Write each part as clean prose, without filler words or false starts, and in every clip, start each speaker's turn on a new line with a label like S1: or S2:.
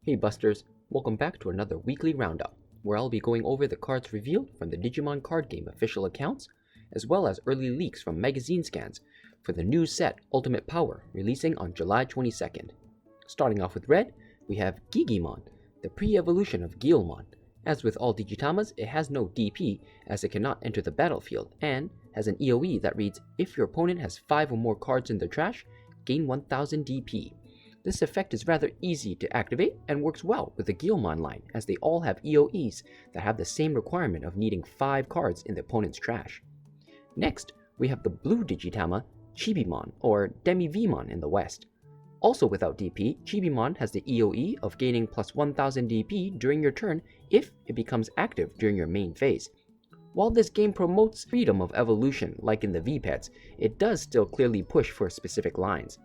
S1: Hey Busters, welcome back to another weekly roundup, where I'll be going over the cards revealed from the Digimon card game official accounts, as well as early leaks from magazine scans for the new set Ultimate Power, releasing on July 22nd. Starting off with red, we have Gigamon, the pre-evolution of Gigamon. As with all Digitamas, it has no DP as it cannot enter the battlefield, and has an EOE that reads, if your opponent has 5 or more cards in their trash, gain 1000 DP. This effect is rather easy to activate and works well with the Gigamon line, as they all have EOEs that have the same requirement of needing 5 cards in the opponent's trash. Next, we have the blue Digitama, Chibimon, or Demi-Vimon in the West. Also without DP, Chibimon has the EOE of gaining plus 1000 DP during your turn if it becomes active during your main phase. While this game promotes freedom of evolution like in the V-Pets, it does still clearly push for specific lines.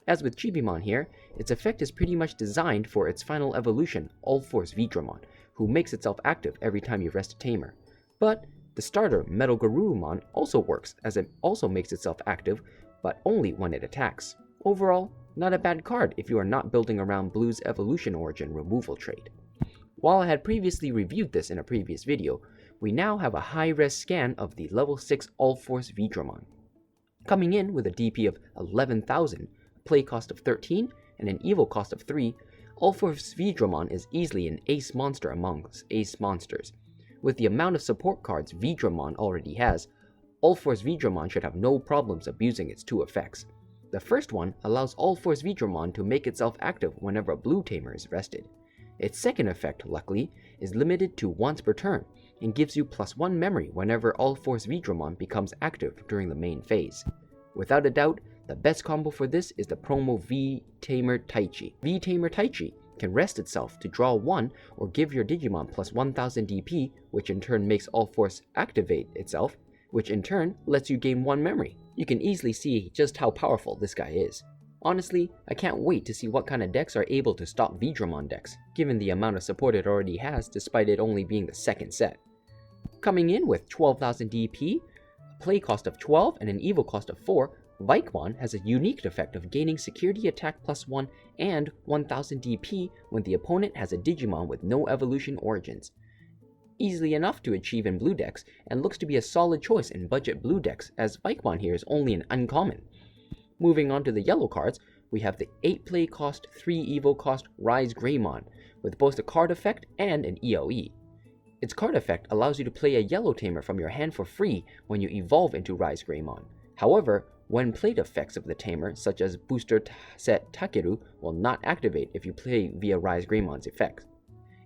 S1: As with Chibimon here, its effect is pretty much designed for its final evolution, All-Force Vdramon, who makes itself active every time you rest a tamer. But the starter Metal Garurumon also works, as it also makes itself active, but only when it attacks. Overall, not a bad card if you are not building around Blue's evolution origin removal trait. While I had previously reviewed this in a previous video, we now have a high-res scan of the level 6 All-Force Vdramon. Coming in with a DP of 11,000, play cost of 13, and an evo cost of 3, All-Force Vdramon is easily an ace monster amongst ace monsters. With the amount of support cards Vdramon already has, All-Force Vdramon should have no problems abusing its 2 effects. The first one allows All-Force Vdramon to make itself active whenever a blue tamer is rested. Its second effect, luckily, is limited to once per turn, and gives you +1 memory whenever All-Force Vdramon becomes active during the main phase. Without a doubt, the best combo for this is the promo V-Tamer Taichi. V-Tamer Taichi can rest itself to draw 1 or give your Digimon plus 1000 DP, which in turn makes All-Force activate itself, which in turn lets you gain 1 memory. You can easily see just how powerful this guy is. Honestly, I can't wait to see what kind of decks are able to stop Vdramon decks, given the amount of support it already has despite it only being the second set. Coming in with 12,000 DP, a play cost of 12 and an evo cost of 4, Vimon has a unique effect of gaining security attack +1 and 1000 DP when the opponent has a Digimon with no evolution origins. Easily enough to achieve in blue decks, and looks to be a solid choice in budget blue decks, as Vimon here is only an uncommon. Moving on to the yellow cards, we have the 8 play cost, 3 evo cost Rise Greymon, with both a card effect and an EOE. Its card effect allows you to play a yellow tamer from your hand for free when you evolve into Rise Greymon. However, when played effects of the tamer, such as Booster Set Takeru, will not activate if you play via Rise Greymon's effects.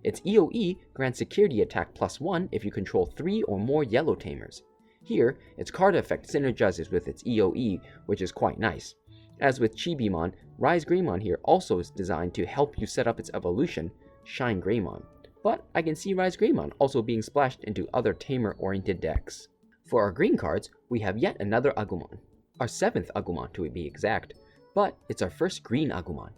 S1: Its EOE grants security attack +1 if you control 3 or more yellow tamers. Here, its card effect synergizes with its EOE, which is quite nice. As with Chibimon, Rise Greymon here also is designed to help you set up its evolution, Shine Greymon. But I can see Rise Greymon also being splashed into other tamer-oriented decks. For our green cards, we have yet another Agumon. Our 7th Agumon to be exact, but it's our first green Agumon.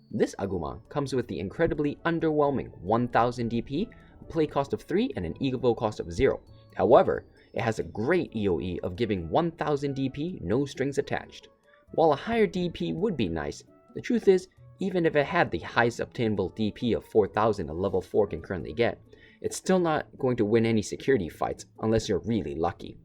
S1: This Agumon comes with the incredibly underwhelming 1000 DP, a play cost of 3 and an evo cost of 0. However, it has a great EOE of giving 1000 DP, no strings attached. While a higher DP would be nice, the truth is, even if it had the highest obtainable DP of 4000 a level 4 can currently get, it's still not going to win any security fights unless you're really lucky.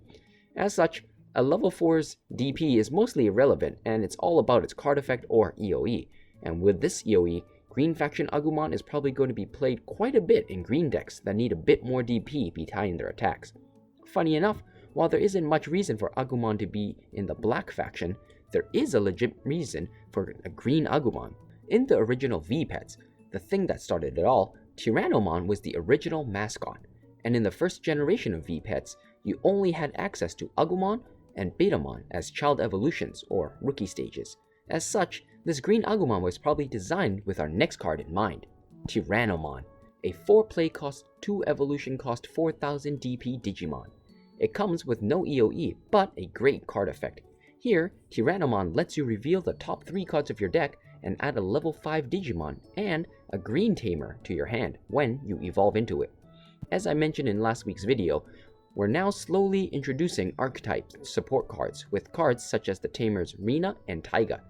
S1: As such, a level 4's DP is mostly irrelevant, and it's all about its card effect or EOE. And with this EOE, Green Faction Agumon is probably going to be played quite a bit in green decks that need a bit more DP behind their attacks. Funny enough, while there isn't much reason for Agumon to be in the Black Faction, there is a legit reason for a green Agumon. In the original V-Pets, the thing that started it all, Tyranomon was the original mascot, and in the first generation of V-Pets, you only had access to Agumon and Vdramon as child evolutions or rookie stages. As such, this green Agumon was probably designed with our next card in mind, Tyranomon, a 4 play cost, 2 evolution cost 4000 DP Digimon. It comes with no EOE, but a great card effect. Here, Tyranomon lets you reveal the top 3 cards of your deck and add a level 5 Digimon and a green tamer to your hand when you evolve into it. As I mentioned in last week's video, we're now slowly introducing archetype support cards with cards such as the tamers Rina and Taiga,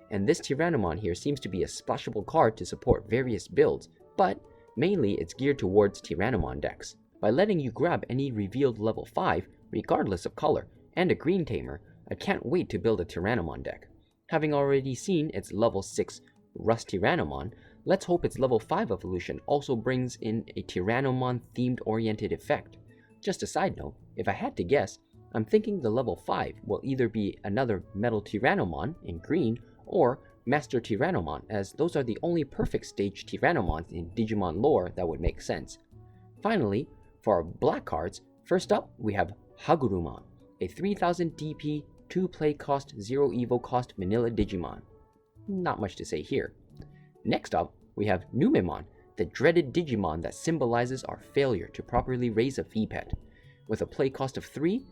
S1: and this Tyranomon here seems to be a splashable card to support various builds, but mainly it's geared towards Tyranomon decks. By letting you grab any revealed level 5, regardless of color, and a green tamer, I can't wait to build a Tyranomon deck. Having already seen its level 6 Rust Tyranomon, let's hope its level 5 evolution also brings in a Tyranomon themed oriented effect. Just a side note, if I had to guess, I'm thinking the level 5 will either be another Metal Tyranomon in green or Master Tyranomon, as those are the only perfect stage Tyranomons in Digimon lore that would make sense. Finally, for our black cards, first up we have Hagurumon, a 3000 DP, 2 play cost, 0 evo cost vanilla Digimon. Not much to say here. Next up, we have Nummon, the dreaded Digimon that symbolizes our failure to properly raise a V-Pet. With a play cost of 3,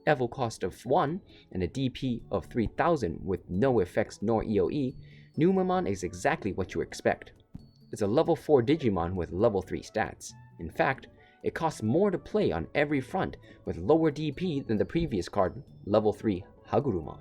S1: evo cost of 1, and a DP of 3000 with no effects nor EOE, Nummon is exactly what you expect. It's a level 4 Digimon with level 3 stats. In fact, it costs more to play on every front with lower DP than the previous card, level 3 Hagurumon.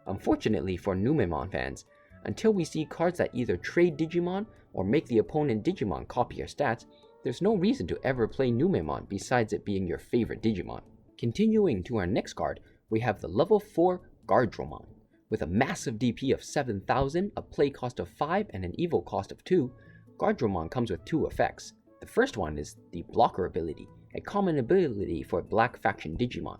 S1: Unfortunately for Nummon fans, until we see cards that either trade Digimon or make the opponent Digimon copy your stats, there's no reason to ever play Nummon besides it being your favorite Digimon. Continuing to our next card, we have the level 4 Guardramon. With a massive DP of 7000, a play cost of 5, and an evo cost of 2, Guardramon comes with 2 effects. The first one is the Blocker ability, a common ability for Black Faction Digimon.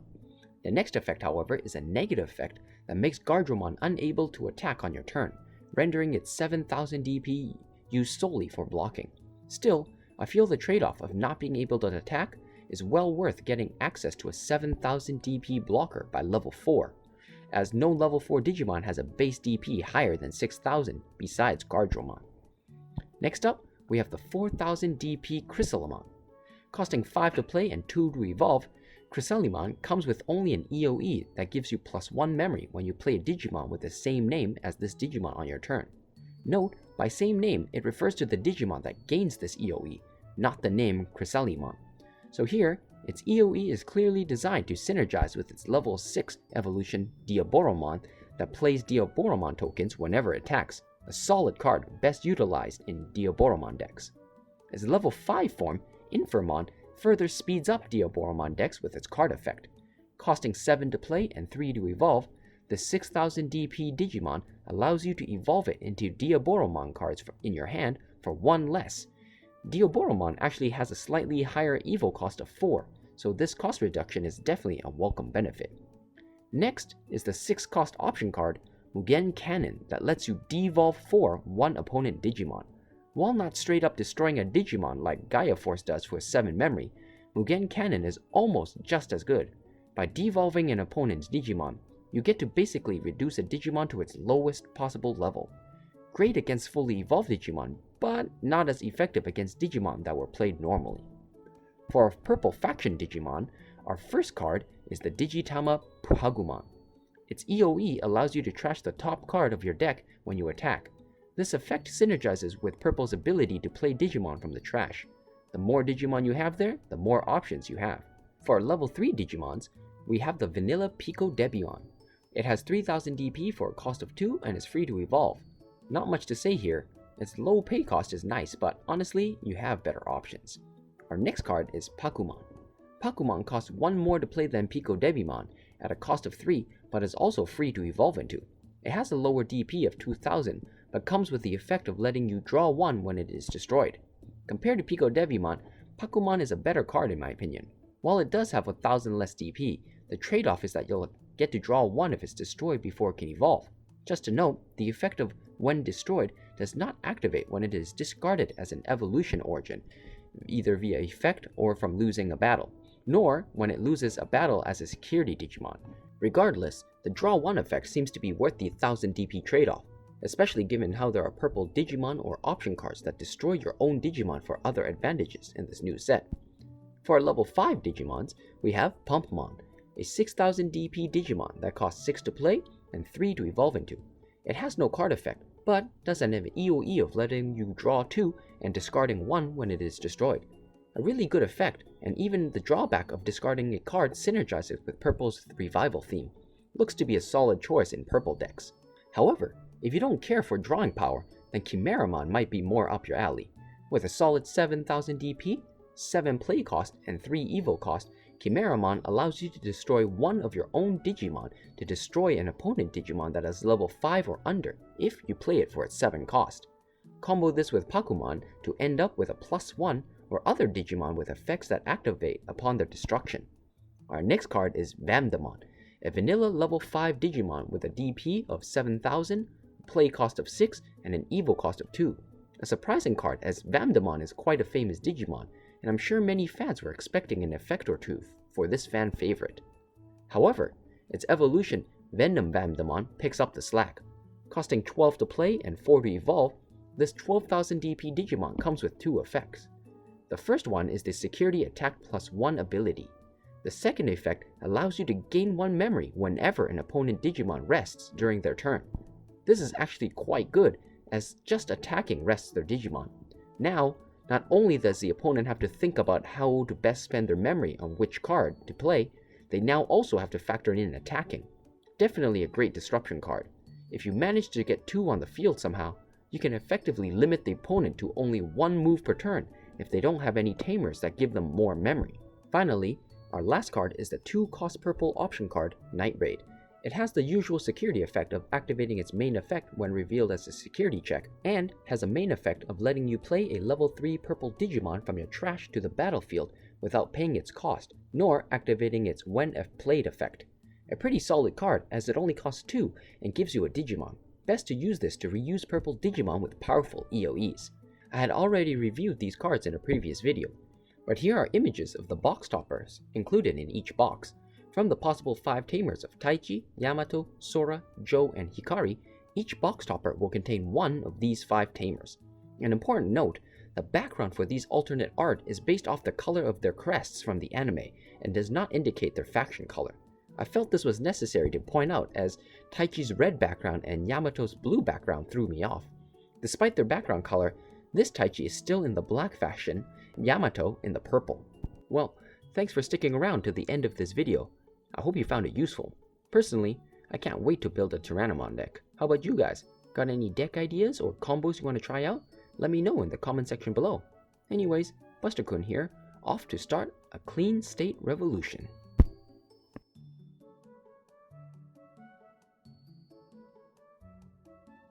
S1: The next effect, however, is a negative effect that makes Guardramon unable to attack on your turn, rendering its 7000 DP used solely for blocking. Still, I feel the trade-off of not being able to attack is well worth getting access to a 7000 DP blocker by level 4, as no level 4 Digimon has a base DP higher than 6000 besides Guardramon. Next up, we have the 4000 DP Chrysalis. Costing 5 to play and 2 to evolve, Chrysalis comes with only an EOE that gives you +1 memory when you play a Digimon with the same name as this Digimon on your turn. Note, by same name, it refers to the Digimon that gains this EOE, not the name Chrysalis. So here, its EOE is clearly designed to synergize with its level 6 evolution Dioboromon that plays Dioboromon tokens whenever it attacks, a solid card best utilized in Dioboromon decks. As level 5 form, Infirmon further speeds up Dioboromon decks with its card effect. Costing 7 to play and 3 to evolve, the 6000 DP Digimon allows you to evolve it into Dioboromon cards in your hand for 1 less. Dioboromon actually has a slightly higher evo cost of 4, so this cost reduction is definitely a welcome benefit. Next is the 6 cost option card, Mugen Cannon, that lets you devolve 4 one opponent Digimon. While not straight up destroying a Digimon like Gaia Force does for 7 memory, Mugen Cannon is almost just as good. By devolving an opponent's Digimon, you get to basically reduce a Digimon to its lowest possible level. Great against fully evolved Digimon, but not as effective against Digimon that were played normally. For our purple faction Digimon, our first card is the Digimon Pohagumon. Its EOE allows you to trash the top card of your deck when you attack. This effect synergizes with purple's ability to play Digimon from the trash. The more Digimon you have there, the more options you have. For our level 3 Digimons, we have the vanilla Pico Debutante. It has 3000 DP for a cost of 2 and is free to evolve. Not much to say here. Its low pay cost is nice, but honestly, you have better options. Our next card is Pakuman. Pakuman costs 1 more to play than Pico Debutante at a cost of 3, but is also free to evolve into. It has a lower DP of 2000, but comes with the effect of letting you draw 1 when it is destroyed. Compared to Pico Debutante, Pakuman is a better card in my opinion. While it does have 1000 less DP, the trade-off is that you'll get to draw 1 if it's destroyed before it can evolve. Just to note, the effect of when destroyed does not activate when it is discarded as an evolution origin, either via effect or from losing a battle, nor when it loses a battle as a security Digimon. Regardless, the draw 1 effect seems to be worth the 1000 DP trade-off, especially given how there are purple Digimon or option cards that destroy your own Digimon for other advantages in this new set. For our level 5 Digimons, we have Pumpmon, a 6000 DP Digimon that costs 6 to play and 3 to evolve into. It has no card effect, but doesn't have an EOE of letting you draw 2 and discarding 1 when it is destroyed. A really good effect, and even the drawback of discarding a card synergizes with purple's revival theme. Looks to be a solid choice in purple decks. However, if you don't care for drawing power, then Chimeramon might be more up your alley. With a solid 7000 DP, 7 play cost, and 3 evo cost, Chimeramon allows you to destroy one of your own Digimon to destroy an opponent Digimon that is level 5 or under if you play it for its 7 cost. Combo this with Pakuman to end up with a +1 or other Digimon with effects that activate upon their destruction. Our next card is Vamdemon, a vanilla level 5 Digimon with a DP of 7000, play cost of 6, and an evo cost of 2. A surprising card as Vamdemon is quite a famous Digimon, and I'm sure many fans were expecting an effect or two for this fan favorite. However, its evolution, Venom Vamdemon, picks up the slack. Costing 12 to play and 4 to evolve, this 12,000 DP Digimon comes with 2 effects. The first one is the Security Attack +1 ability. The second effect allows you to gain 1 memory whenever an opponent Digimon rests during their turn. This is actually quite good, as just attacking rests their Digimon. Now, not only does the opponent have to think about how to best spend their memory on which card to play, they now also have to factor in attacking. Definitely a great disruption card. If you manage to get 2 on the field somehow, you can effectively limit the opponent to only 1 move per turn if they don't have any tamers that give them more memory. Finally, our last card is the 2-cost purple option card, Night Raid. It has the usual security effect of activating its main effect when revealed as a security check, and has a main effect of letting you play a level 3 purple Digimon from your trash to the battlefield without paying its cost, nor activating its when if played effect. A pretty solid card as it only costs 2 and gives you a Digimon. Best to use this to reuse purple Digimon with powerful EOEs. I had already reviewed these cards in a previous video, but here are images of the box toppers included in each box. From the possible 5 tamers of Taichi, Yamato, Sora, Joe, and Hikari, each box topper will contain 1 of these 5 tamers. An important note, the background for these alternate art is based off the color of their crests from the anime and does not indicate their faction color. I felt this was necessary to point out as Taichi's red background and Yamato's blue background threw me off. Despite their background color, this Taichi is still in the black faction, Yamato in the purple. Well, thanks for sticking around to the end of this video. I hope you found it useful. Personally, I can't wait to build a Tyranomon deck. How about you guys? Got any deck ideas or combos you want to try out? Let me know in the comment section below. Anyways, Buster-kun here, off to start a clean state revolution.